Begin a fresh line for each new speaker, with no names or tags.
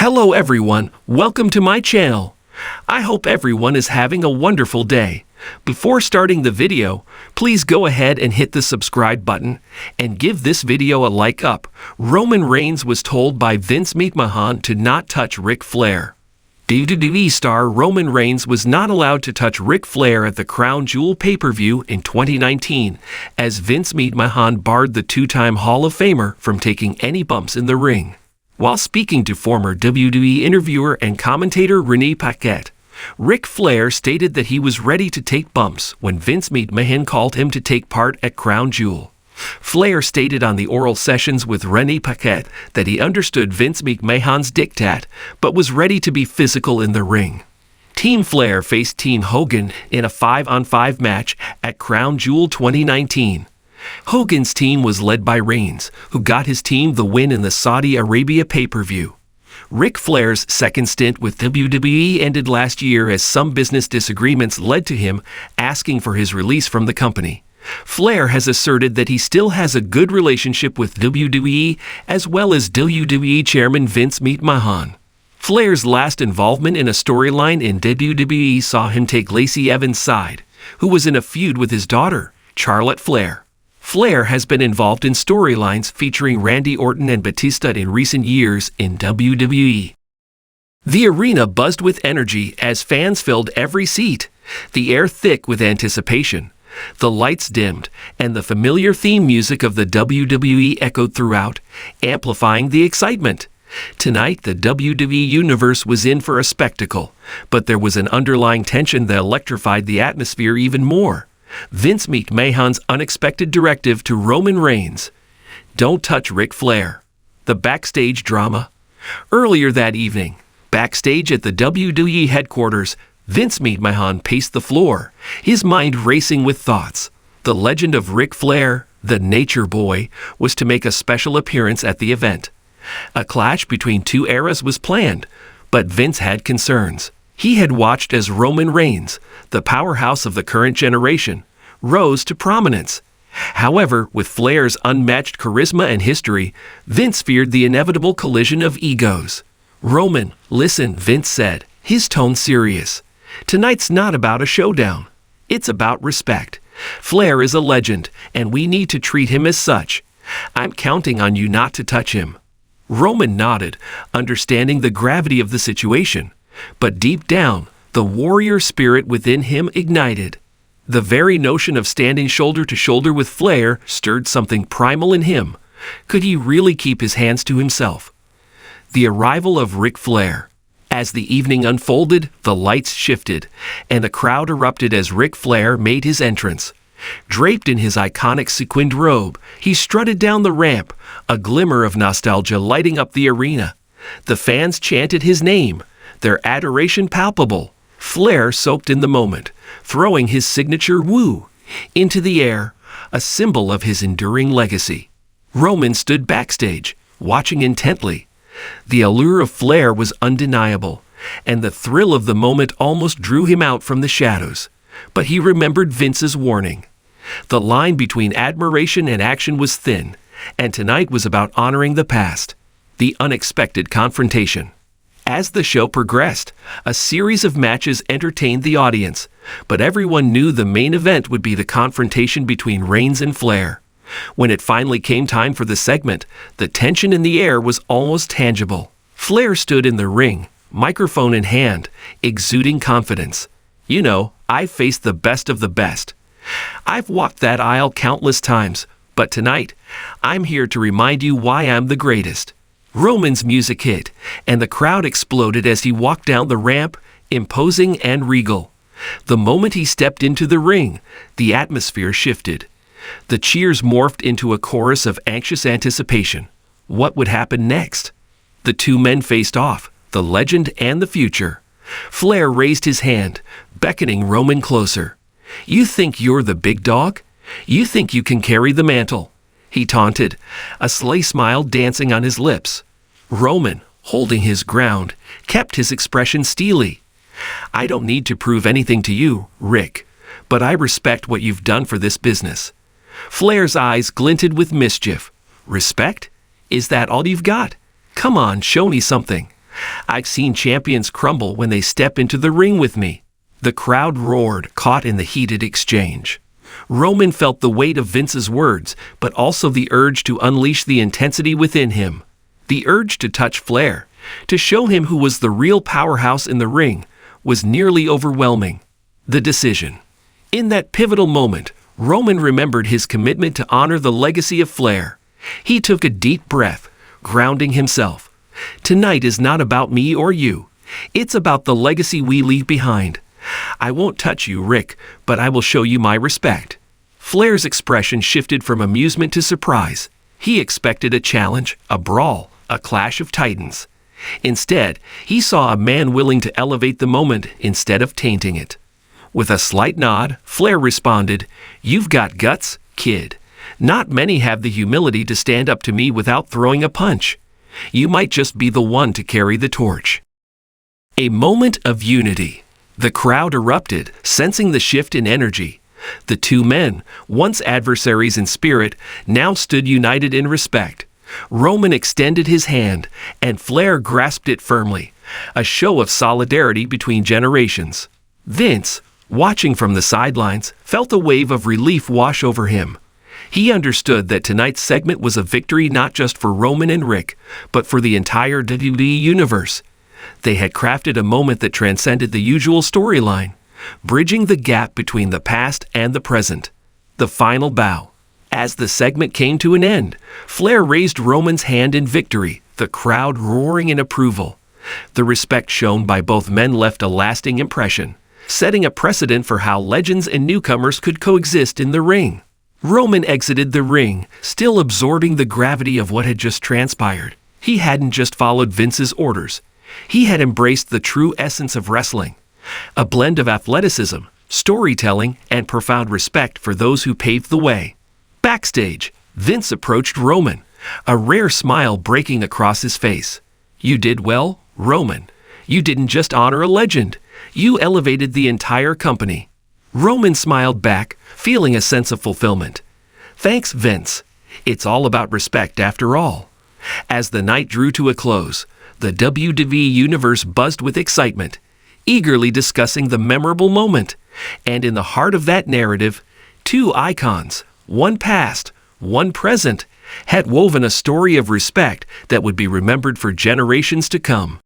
Hello everyone, welcome to my channel. I hope everyone is having a wonderful day. Before starting the video, please go ahead and hit the subscribe button and give this video a like up. Roman Reigns was told by Vince McMahon to not touch Ric Flair. WWE star Roman Reigns was not allowed to touch Ric Flair at the Crown Jewel pay-per-view in 2019, as Vince McMahon barred the two-time Hall of Famer from taking any bumps in the ring. While speaking to former WWE interviewer and commentator Renee Paquette, Ric Flair stated that he was ready to take bumps when Vince McMahon called him to take part at Crown Jewel. Flair stated on the oral sessions with Renee Paquette that he understood Vince McMahon's diktat, but was ready to be physical in the ring. Team Flair faced Team Hogan in a 5-on-5 match at Crown Jewel 2019. Hogan's team was led by Reigns, who got his team the win in the Saudi Arabia pay-per-view. Ric Flair's second stint with WWE ended last year as some business disagreements led to him asking for his release from the company. Flair has asserted that he still has a good relationship with WWE as well as WWE chairman Vince McMahon. Flair's last involvement in a storyline in WWE saw him take Lacey Evans' side, who was in a feud with his daughter, Charlotte Flair. Flair has been involved in storylines featuring Randy Orton and Batista in recent years in WWE. The arena buzzed with energy as fans filled every seat, the air thick with anticipation. The lights dimmed, and the familiar theme music of the WWE echoed throughout, amplifying the excitement. Tonight, the WWE Universe was in for a spectacle, but there was an underlying tension that electrified the atmosphere even more. Vince McMahon's unexpected directive to Roman Reigns: "Don't touch Ric Flair." The backstage drama. Earlier that evening, backstage at the WWE headquarters, Vince McMahon paced the floor, his mind racing with thoughts. The legend of Ric Flair, the Nature Boy, was to make a special appearance at the event. A clash between two eras was planned, but Vince had concerns. He had watched as Roman Reigns, the powerhouse of the current generation, rose to prominence. However, with Flair's unmatched charisma and history, Vince feared the inevitable collision of egos. "Roman, listen," Vince said, his tone serious. "Tonight's not about a showdown. It's about respect. Flair is a legend, and we need to treat him as such. I'm counting on you not to touch him." Roman nodded, understanding the gravity of the situation. But deep down, the warrior spirit within him ignited. The very notion of standing shoulder to shoulder with Flair stirred something primal in him. Could he really keep his hands to himself? The arrival of Ric Flair. As the evening unfolded, the lights shifted, and the crowd erupted as Ric Flair made his entrance. Draped in his iconic sequined robe, he strutted down the ramp, a glimmer of nostalgia lighting up the arena. The fans chanted his name, their adoration palpable. Flair soaked in the moment, throwing his signature "woo" into the air, a symbol of his enduring legacy. Roman stood backstage, watching intently. The allure of Flair was undeniable, and the thrill of the moment almost drew him out from the shadows. But he remembered Vince's warning. The line between admiration and action was thin, and tonight was about honoring the past. The unexpected confrontation. As the show progressed, a series of matches entertained the audience, but everyone knew the main event would be the confrontation between Reigns and Flair. When it finally came time for the segment, the tension in the air was almost tangible. Flair stood in the ring, microphone in hand, exuding confidence. "You know, I've faced the best of the best. I've walked that aisle countless times, but tonight, I'm here to remind you why I'm the greatest." Roman's music hit, and the crowd exploded as he walked down the ramp, imposing and regal. The moment he stepped into the ring, the atmosphere shifted. The cheers morphed into a chorus of anxious anticipation. What would happen next? The two men faced off, the legend and the future. Flair raised his hand, beckoning Roman closer. "You think you're the big dog? You think you can carry the mantle?" he taunted, a sly smile dancing on his lips. Roman, holding his ground, kept his expression steely. "I don't need to prove anything to you, Rick, but I respect what you've done for this business." Flair's eyes glinted with mischief. "Respect? Is that all you've got? Come on, show me something. I've seen champions crumble when they step into the ring with me." The crowd roared, caught in the heated exchange. Roman felt the weight of Vince's words, but also the urge to unleash the intensity within him. The urge to touch Flair, to show him who was the real powerhouse in the ring, was nearly overwhelming. The decision. In that pivotal moment, Roman remembered his commitment to honor the legacy of Flair. He took a deep breath, grounding himself. "Tonight is not about me or you. It's about the legacy we leave behind. I won't touch you, Rick, but I will show you my respect." Flair's expression shifted from amusement to surprise. He expected a challenge, a brawl, a clash of titans. Instead, he saw a man willing to elevate the moment instead of tainting it. With a slight nod, Flair responded, "You've got guts, kid. Not many have the humility to stand up to me without throwing a punch. You might just be the one to carry the torch." A moment of unity. The crowd erupted, sensing the shift in energy. The two men, once adversaries in spirit, now stood united in respect. Roman extended his hand, and Flair grasped it firmly, a show of solidarity between generations. Vince, watching from the sidelines, felt a wave of relief wash over him. He understood that tonight's segment was a victory not just for Roman and Rick, but for the entire WWE universe. They had crafted a moment that transcended the usual storyline, bridging the gap between the past and the present. The final bow. As the segment came to an end, Flair raised Roman's hand in victory, the crowd roaring in approval. The respect shown by both men left a lasting impression, setting a precedent for how legends and newcomers could coexist in the ring. Roman exited the ring, still absorbing the gravity of what had just transpired. He hadn't just followed Vince's orders. He had embraced the true essence of wrestling, a blend of athleticism, storytelling, and profound respect for those who paved the way. Backstage, Vince approached Roman, a rare smile breaking across his face. "You did well, Roman. You didn't just honor a legend. You elevated the entire company." Roman smiled back, feeling a sense of fulfillment. "Thanks, Vince. It's all about respect after all." As the night drew to a close, the WWE Universe buzzed with excitement, eagerly discussing the memorable moment. And in the heart of that narrative, two icons, one past, one present, had woven a story of respect that would be remembered for generations to come.